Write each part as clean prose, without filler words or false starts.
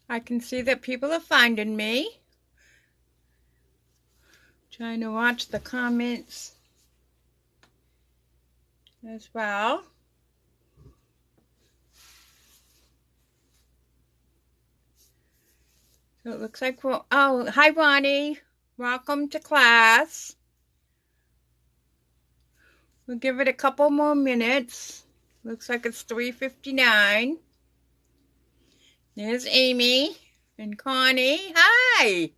I can see that people are finding me. Trying to watch the comments as well. So it looks like oh, hi Bonnie. Welcome to class. We'll give it a couple more minutes. Looks like it's 3:59. There's Amy and Connie. Hi.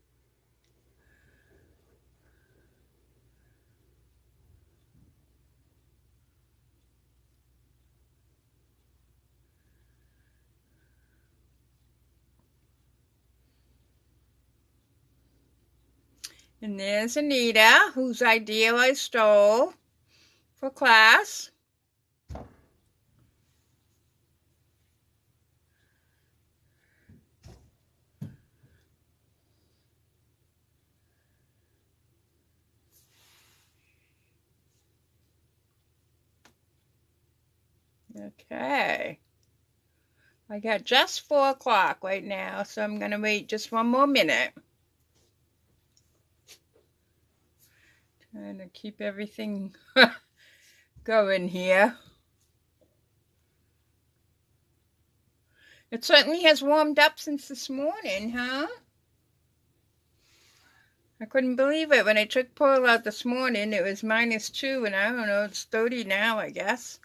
And there's Anita, whose idea I stole for class. Okay. I got just 4 o'clock right now, so I'm going to wait just one more minute. Trying to keep everything going here. It certainly has warmed up since this morning, huh? I couldn't believe it. When I took Pearl out this morning, it was -2, and I don't know, it's 30 now, I guess.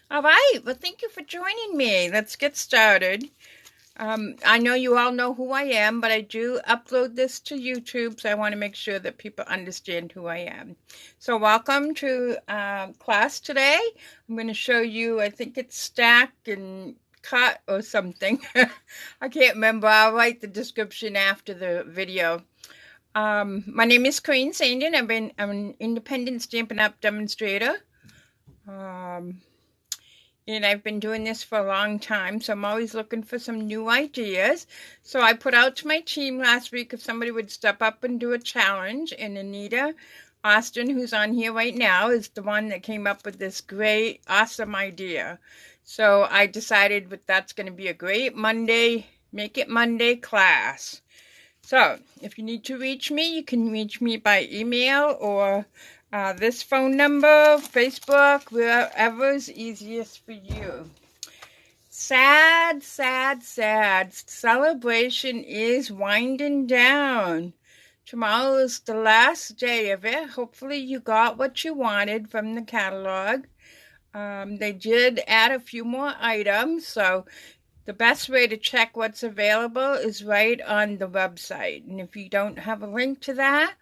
All right, well, thank you for joining me. Let's get started. I know you all know who I am, but I do upload this to YouTube, so I want to make sure that people understand who I am. So welcome to class today. I'm going to show you, I think it's stack and cut or something. I can't remember. I'll write the description after the video. My name is Corinne Sandin. I'm an independent Stampin' Up! Demonstrator. And I've been doing this for a long time, so I'm always looking for some new ideas. So I put out to my team last week if somebody would step up and do a challenge. And Anita Austin, who's on here right now, is the one that came up with this great, awesome idea. So I decided that that's going to be a great Monday, Make It Monday class. So if you need to reach me, you can reach me by email or this phone number, Facebook, wherever is easiest for you. Sad, sad, sad. Celebration is winding down. Tomorrow is the last day of it. Hopefully you got what you wanted from the catalog. They did add a few more items, so the best way to check what's available is right on the website. And if you don't have a link to that,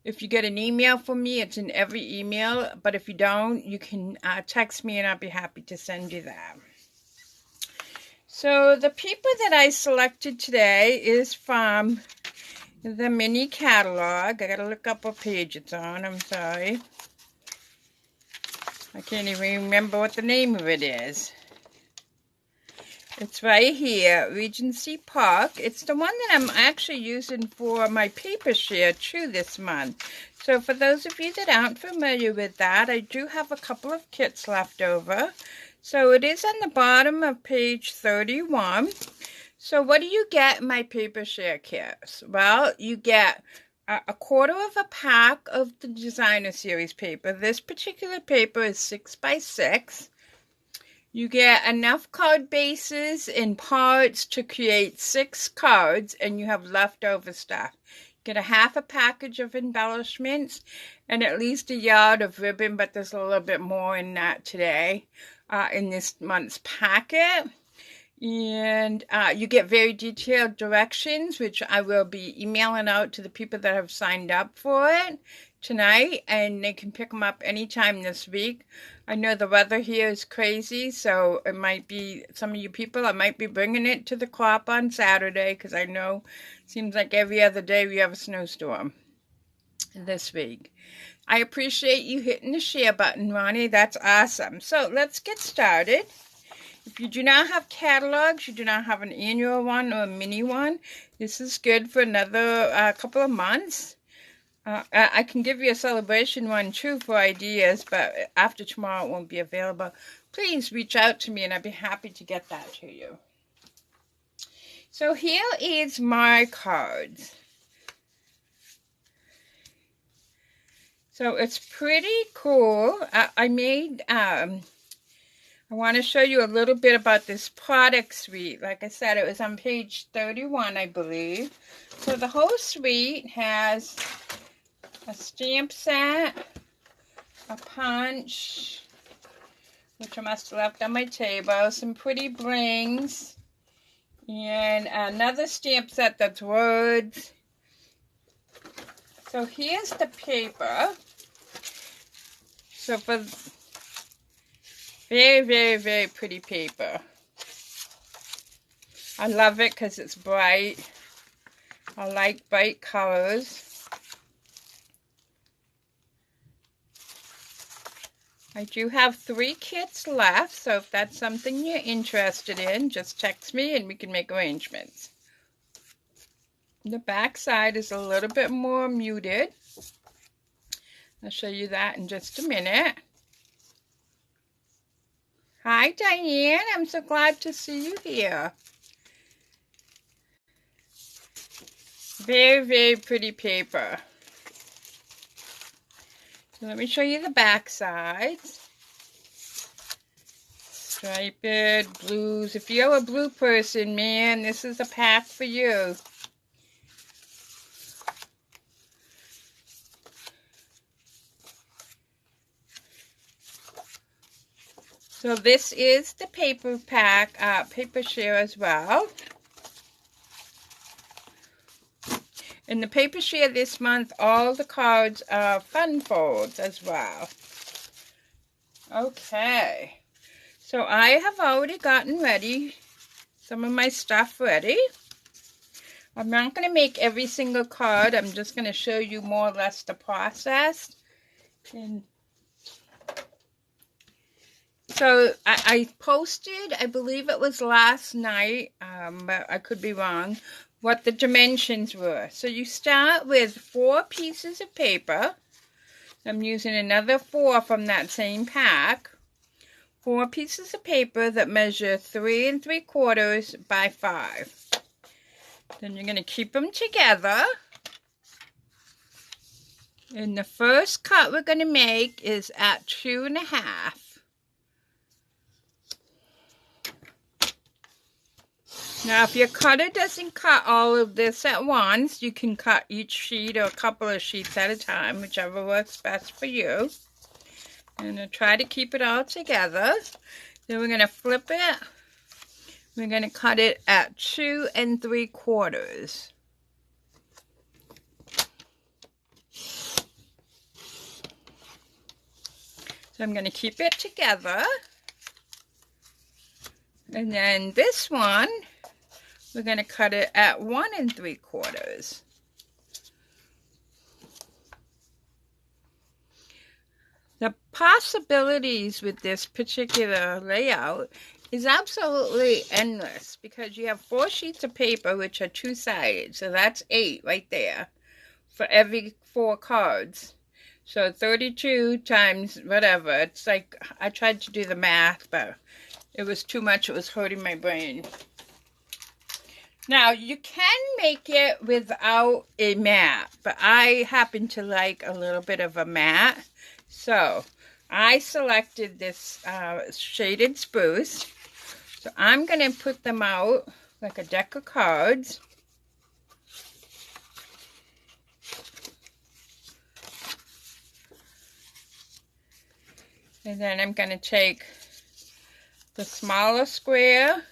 if you get an email from me, it's in every email. But if you don't, you can text me and I'll be happy to send you that. So the paper that I selected today is from the mini catalog. I gotta look up what page it's on. I'm sorry. I can't even remember what the name of it is. It's right here, Regency Park. It's the one that I'm actually using for my paper share too this month. So for those of you that aren't familiar with that, I do have a couple of kits left over. So it is on the bottom of page 31. So what do you get in my paper share kits? Well, you get a quarter of a pack of the designer series paper. This particular paper is 6 by 6. You get enough card bases and parts to create 6 cards, and you have leftover stuff. Get a half a package of embellishments and at least a yard of ribbon, but there's a little bit more in that today in this month's packet. And you get very detailed directions, which I will be emailing out to the people that have signed up for it tonight, and they can pick them up anytime this week. I know the weather here is crazy, so it might be some of you people, I might be bringing it to the co-op on Saturday, because I know it seems like every other day we have a snowstorm this week. I appreciate you hitting the share button, Ronnie. That's awesome. So let's get started. If you do not have catalogs, you do not have an annual one or a mini one, this is good for another couple of months. I can give you a celebration one too for ideas, but after tomorrow it won't be available. please reach out to me and I'd be happy to get that to you. So here is my cards. So it's pretty cool. I want to show you a little bit about this product suite. Like I said, it was on page 31, I believe. So the whole suite has a stamp set, a punch, which I must have left on my table, some pretty blings, and another stamp set that's words. So here's the paper. So for very, very, very pretty paper. I love it because it's bright. I like bright colors. I do have 3 kits left, so if that's something you're interested in, just text me and we can make arrangements. The back side is a little bit more muted. I'll show you that in just a minute. Hi, Diane. I'm so glad to see you here. Very, very pretty paper. So let me show you the back sides. Striped, blues. If you're a blue person, man, this is a pack for you. So this is the paper pack, paper share as well. In the paper share this month, all the cards are fun folds as well. Okay. So I have already gotten ready, some of my stuff ready. I'm not going to make every single card. I'm just going to show you more or less the process. And so I posted, I believe it was last night, but I could be wrong, what the dimensions were. So you start with 4 pieces of paper. I'm using another 4 from that same pack. 4 pieces of paper that measure 3 3/4 by 5. Then you're going to keep them together. And the first cut we're going to make is at 2 1/2. Now, if your cutter doesn't cut all of this at once, you can cut each sheet or a couple of sheets at a time, whichever works best for you. And try to keep it all together. Then we're going to flip it. We're going to cut it at 2 3/4. So I'm going to keep it together. And then this one, we're going to cut it at 1 3/4. The possibilities with this particular layout is absolutely endless because you have 4 sheets of paper which are 2-sided. So that's 8 right there for every 4 cards. So 32 times whatever. It's like, I tried to do the math, but it was too much. It was hurting my brain. Now, you can make it without a mat, but I happen to like a little bit of a mat. So, I selected this shaded spruce. So, I'm going to put them out like a deck of cards. And then I'm going to take the smaller square,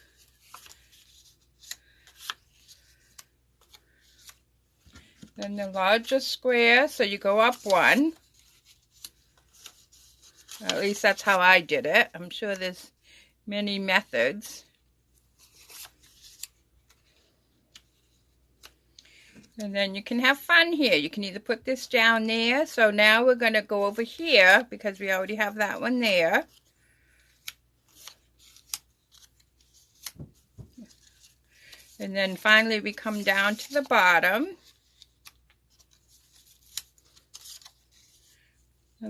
then the larger square, so you go up 1. At least that's how I did it. I'm sure there's many methods. And then you can have fun here. You can either put this down there. So now we're going to go over here because we already have that one there. And then finally we come down to the bottom.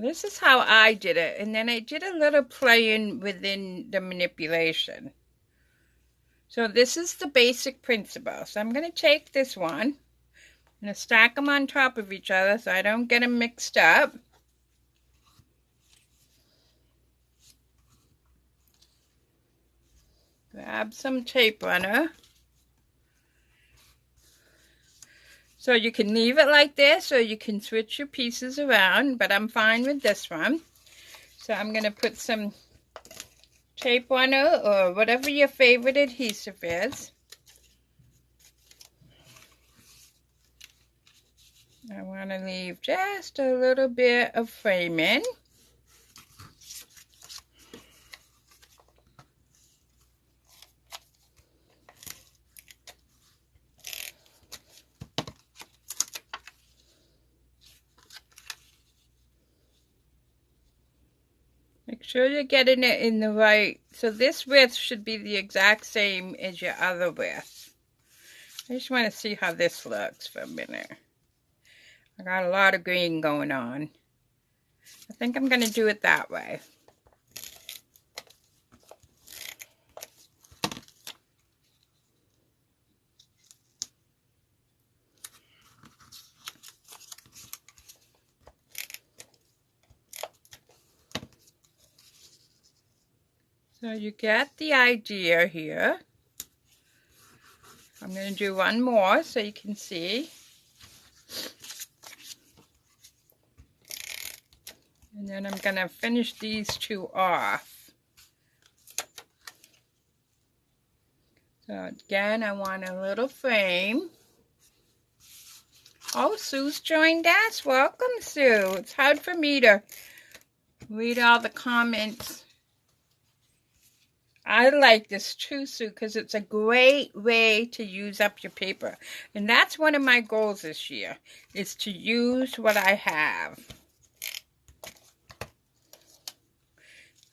This is how I did it, and then I did a little playing within the manipulation. So this is the basic principle. So I'm going to take this one, I'm going to stack them on top of each other so I don't get them mixed up. Grab some tape runner. So you can leave it like this, or you can switch your pieces around, but I'm fine with this one. So I'm going to put some tape runner, or whatever your favorite adhesive is. I want to leave just a little bit of framing. Make sure you're getting it in the right, so this width should be the exact same as your other width. I just want to see how this looks for a minute. I got a lot of green going on. I think I'm going to do it that way. So you get the idea here. I'm going to do one more so you can see. And then I'm going to finish these two off. So again, I want a little frame. Oh, Sue's joined us. Welcome, Sue. It's hard for me to read all the comments. I like this too, Sue, because it's a great way to use up your paper. And that's one of my goals this year, is to use what I have.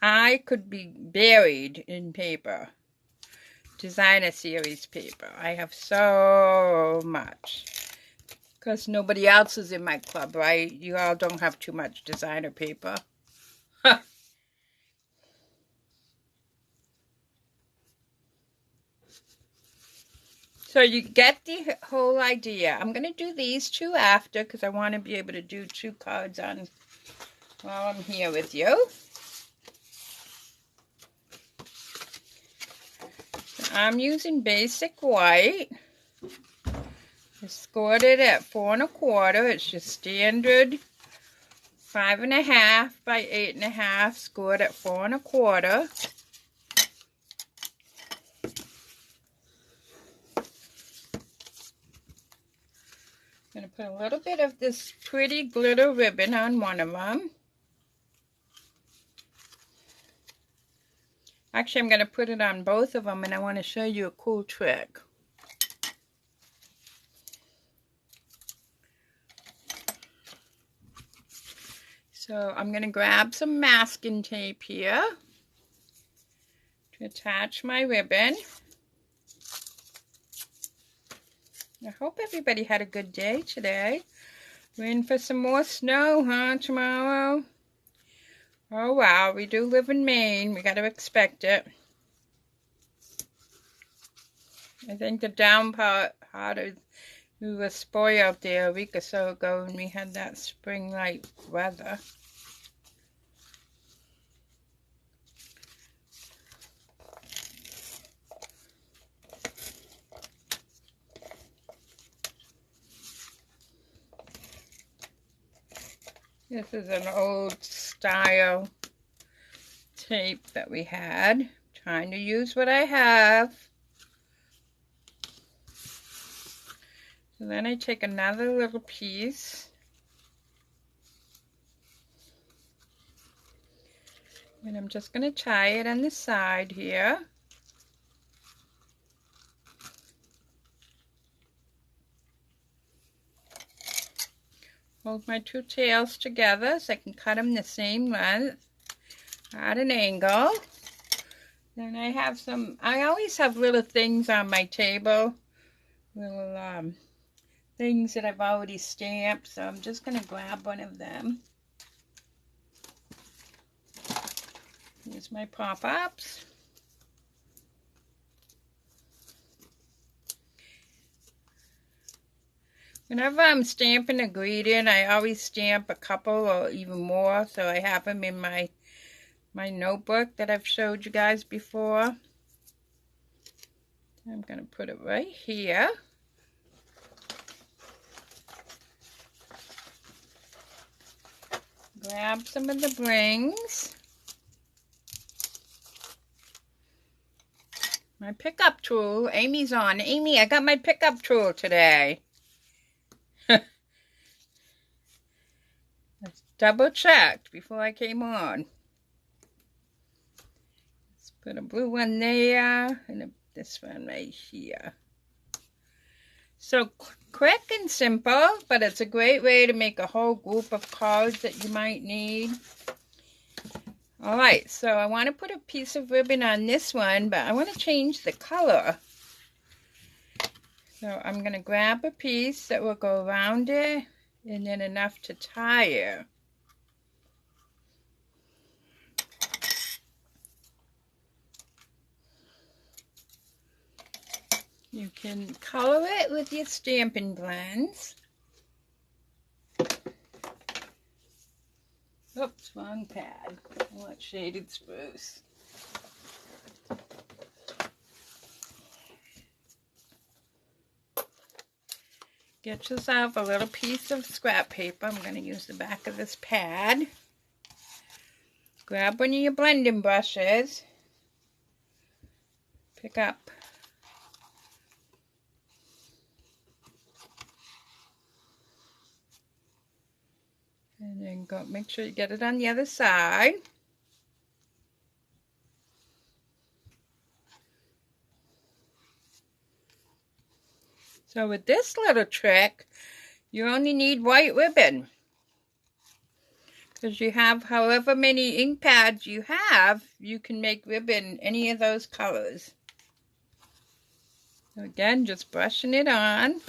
I could be buried in paper. Designer series paper. I have so much. Because nobody else is in my club, right? You all don't have too much designer paper. So you get the whole idea. I'm going to do these two after because I want to be able to do two cards on while I'm here with you. So I'm using basic white. I scored it at 4 1/4. It's just standard 5.5 by 8.5. Scored at 4 1/4. I'm going to put a little bit of this pretty glitter ribbon on one of them. Actually, I'm going to put it on both of them, and I want to show you a cool trick. So I'm going to grab some masking tape here to attach my ribbon. I hope everybody had a good day today. We're in for some more snow, huh, tomorrow? Oh, wow, we do live in Maine. We got to expect it. I think the down part is we were spoiled there a week or so ago when we had that spring-like weather. This is an old style tape that we had. Trying to use what I have. So then I take another little piece. And I'm just going to tie it on the side here. Hold my two tails together so I can cut them the same length at an angle. Then I have some, I always have little things on my table, little things that I've already stamped, so I'm just going to grab one of them. Here's my pop-ups. Whenever I'm stamping a greeting, I always stamp a couple or even more, so I have them in my notebook that I've showed you guys before. I'm going to put it right here. Grab some of the brings. My pickup tool. Amy's on. Amy, I got my pickup tool today. Let's double checked before I came on. Let's put a blue one there and this one right here. So quick and simple, but it's a great way to make a whole group of cards that you might need. Alright, so I want to put a piece of ribbon on this one, but I want to change the color. So I'm going to grab a piece that will go around it, and then enough to tie it. You can color it with your Stampin' Blends. Oops, wrong pad. I want Shaded Spruce. Get yourself a little piece of scrap paper. I'm going to use the back of this pad. Grab one of your blending brushes. Pick up and then go make sure you get it on the other side. So with this little trick, you only need white ribbon. Because you have however many ink pads you have, you can make ribbon any of those colors. So again, just brushing it on.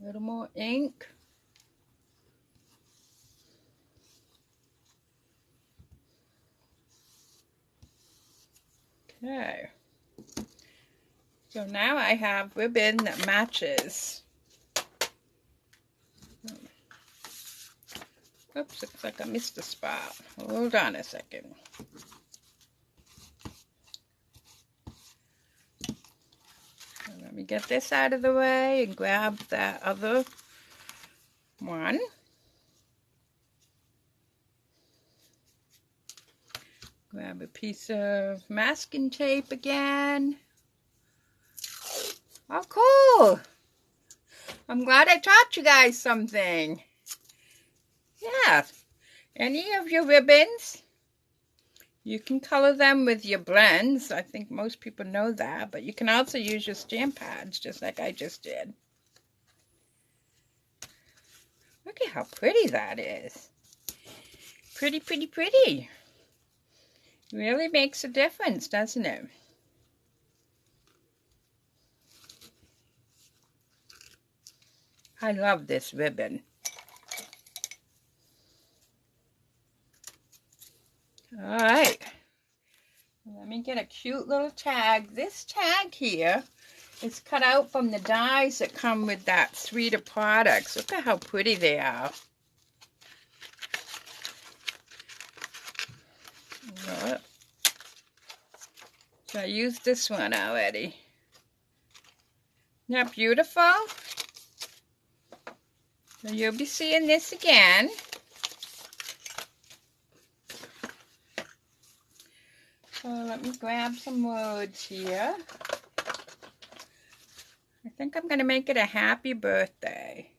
A little more ink. Okay. So now I have ribbon that matches. Oops, looks like I missed a spot. Hold on a second. So let me get this out of the way and grab that other one. Grab a piece of masking tape again. Oh, cool! I'm glad I taught you guys something. Yeah, any of your ribbons, you can color them with your blends. I think most people know that, but you can also use your stamp pads, just like I just did. Look at how pretty that is. Pretty, pretty, pretty. Really makes a difference, doesn't it? I love this ribbon. Alright. Let me get a cute little tag. This tag here is cut out from the dies that come with that suite of products. Look at how pretty they are. So I used this one already. Isn't that beautiful? So you'll be seeing this again. So let me grab some words here. I think I'm going to make it a happy birthday.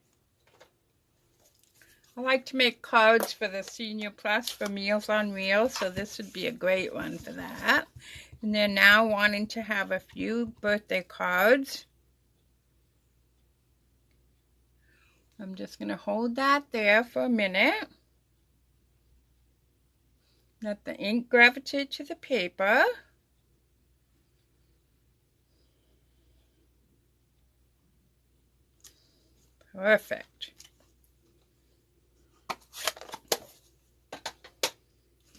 I like to make cards for the Senior Plus for Meals on Wheels, so this would be a great one for that. And they're now wanting to have a few birthday cards. I'm just going to hold that there for a minute. Let the ink gravitate to the paper. Perfect.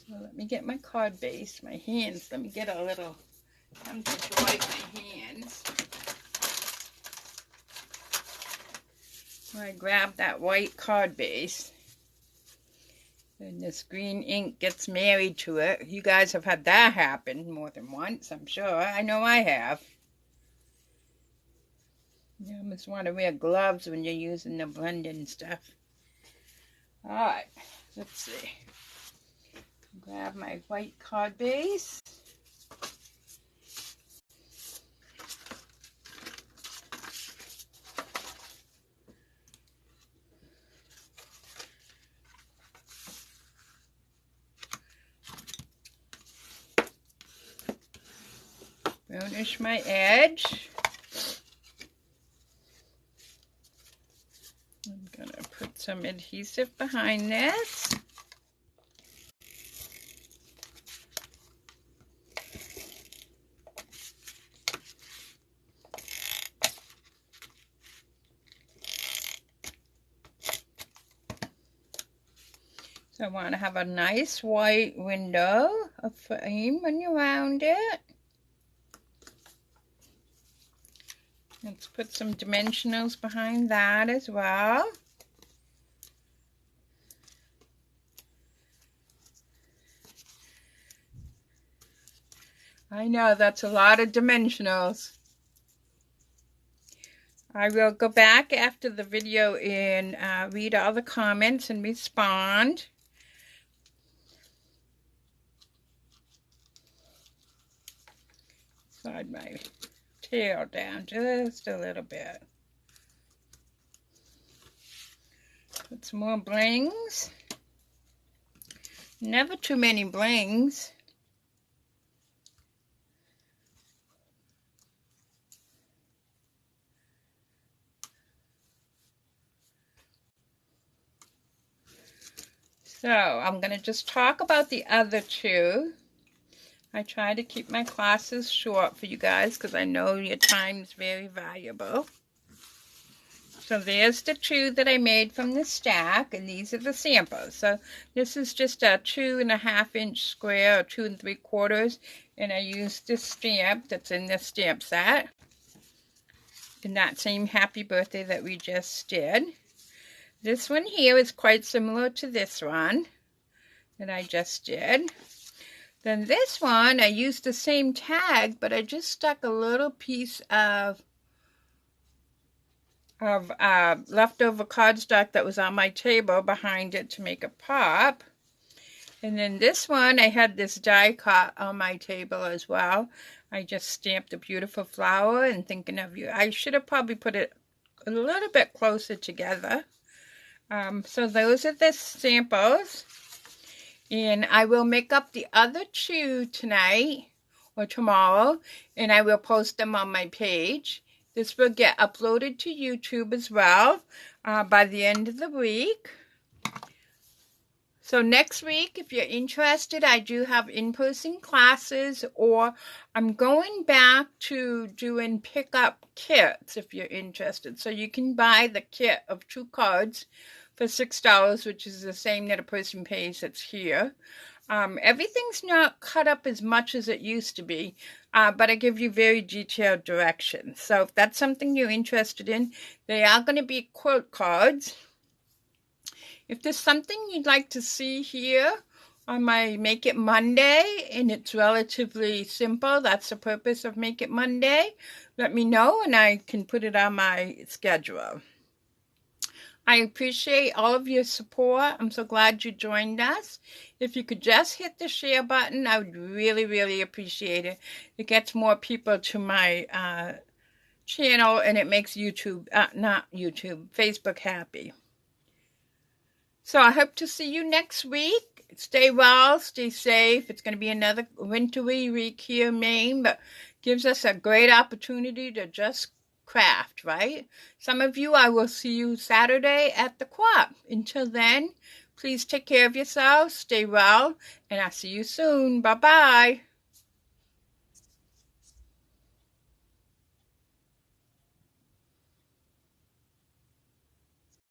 So let me get my card base, my hands. Let me get a little something to wipe my hands. I grab that white card base. And this green ink gets married to it. You guys have had that happen more than once, I'm sure. I know I have. You almost want to wear gloves when you're using the blending stuff. Alright, let's see. Grab my white card base. Burnish my edge. I'm going to put some adhesive behind this. So I want to have a nice white window, a frame when you round it. Let's put some dimensionals behind that as well. I know, that's a lot of dimensionals. I will go back after the video and read all the comments and respond. Slide my tail down just a little bit. Put some more blings. Never too many blings. So I'm going to just talk about the other two. I try to keep my classes short for you guys because I know your time is very valuable. So there's the two that I made from the stack, and these are the samples. So this is just a 2.5 inch square or 2 3/4, and I used this stamp that's in this stamp set. In that same happy birthday that we just did. This one here is quite similar to this one that I just did. Then this one, I used the same tag, but I just stuck a little piece of leftover cardstock that was on my table behind it to make a pop. And then this one, I had this die cut on my table as well. I just stamped a beautiful flower and thinking of you. I should have probably put it a little bit closer together. So those are the samples. And I will make up the other two tonight or tomorrow, and I will post them on my page. This will get uploaded to YouTube as well by the end of the week. So next week, if you're interested, I do have in-person classes, or I'm going back to doing pickup kits if you're interested. So you can buy the kit of 2 cards for $6, which is the same that a person pays that's here. Everything's not cut up as much as it used to be, but I give you very detailed directions. So if that's something you're interested in, they are going to be quote cards. If there's something you'd like to see here on my Make It Monday, and it's relatively simple, that's the purpose of Make It Monday, let me know and I can put it on my schedule. I appreciate all of your support. I'm so glad you joined us. If you could just hit the share button, I would really, really appreciate it. It gets more people to my channel, and it makes Facebook happy. So I hope to see you next week. Stay well, stay safe. It's going to be another wintry week here in Maine, but gives us a great opportunity to just craft, right? Some of you, I will see you Saturday at the Co-op. Until then, Please take care of yourselves, stay well, and I'll see you soon. Bye-bye.